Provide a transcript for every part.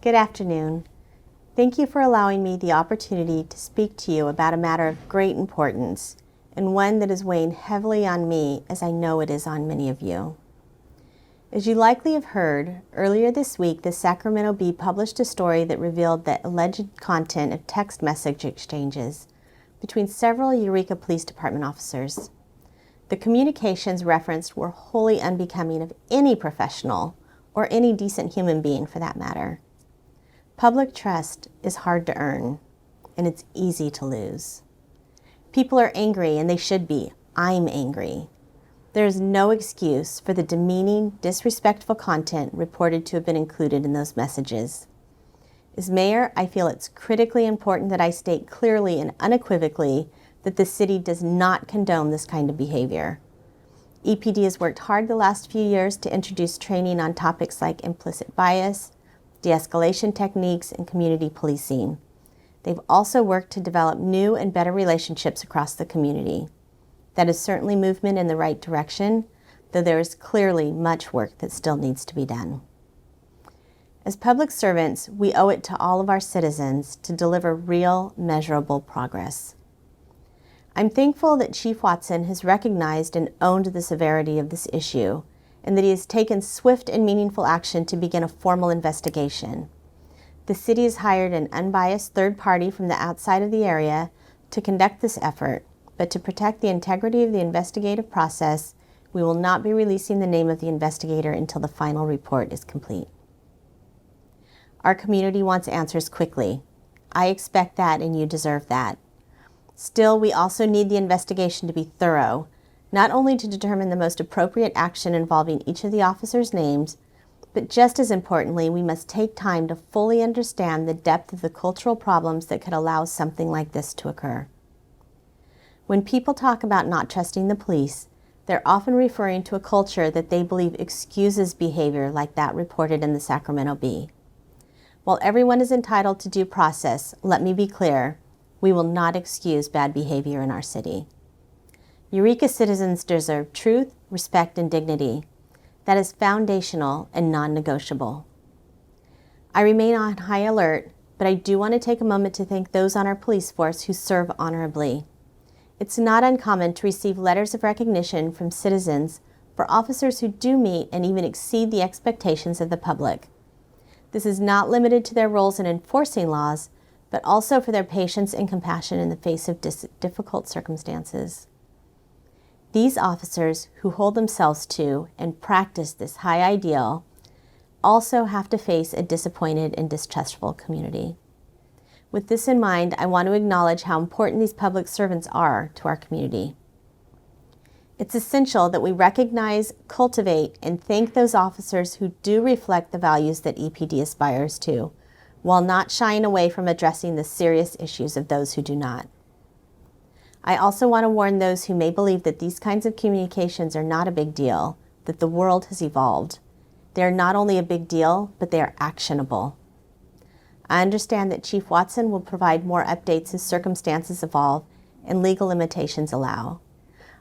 Good afternoon. Thank you for allowing me the opportunity to speak to you about a matter of great importance and one that is weighing heavily on me, as I know it is on many of you. As you likely have heard, earlier this week the Sacramento Bee published a story that revealed the alleged content of text message exchanges between several Eureka Police Department officers. The communications referenced were wholly unbecoming of any professional or any decent human being for that matter. Public trust is hard to earn, and it's easy to lose. People are angry, and they should be. I'm angry. There is no excuse for the demeaning, disrespectful content reported to have been included in those messages. As mayor, I feel it's critically important that I state clearly and unequivocally that the city does not condone this kind of behavior. EPD has worked hard the last few years to introduce training on topics like implicit bias, de-escalation techniques, and community policing. They've also worked to develop new and better relationships across the community. That is certainly movement in the right direction, though there is clearly much work that still needs to be done. As public servants, we owe it to all of our citizens to deliver real, measurable progress. I'm thankful that Chief Watson has recognized and owned the severity of this issue, and that he has taken swift and meaningful action to begin a formal investigation. The city has hired an unbiased third party from the outside of the area to conduct this effort, but to protect the integrity of the investigative process, we will not be releasing the name of the investigator until the final report is complete. Our community wants answers quickly. I expect that, and you deserve that. Still, we also need the investigation to be thorough, not only to determine the most appropriate action involving each of the officers' names, but just as importantly, we must take time to fully understand the depth of the cultural problems that could allow something like this to occur. When people talk about not trusting the police, they're often referring to a culture that they believe excuses behavior like that reported in the Sacramento Bee. While everyone is entitled to due process, let me be clear, we will not excuse bad behavior in our city. Eureka citizens deserve truth, respect, and dignity. That is foundational and non-negotiable. I remain on high alert, but I do want to take a moment to thank those on our police force who serve honorably. It's not uncommon to receive letters of recognition from citizens for officers who do meet and even exceed the expectations of the public. This is not limited to their roles in enforcing laws, but also for their patience and compassion in the face of difficult circumstances. These officers who hold themselves to and practice this high ideal also have to face a disappointed and distrustful community. With this in mind, I want to acknowledge how important these public servants are to our community. It's essential that we recognize, cultivate, and thank those officers who do reflect the values that EPD aspires to, while not shying away from addressing the serious issues of those who do not. I also want to warn those who may believe that these kinds of communications are not a big deal, that the world has evolved. They are not only a big deal, but they are actionable. I understand that Chief Watson will provide more updates as circumstances evolve and legal limitations allow.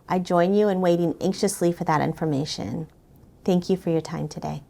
I join you in waiting anxiously for that information. Thank you for your time today.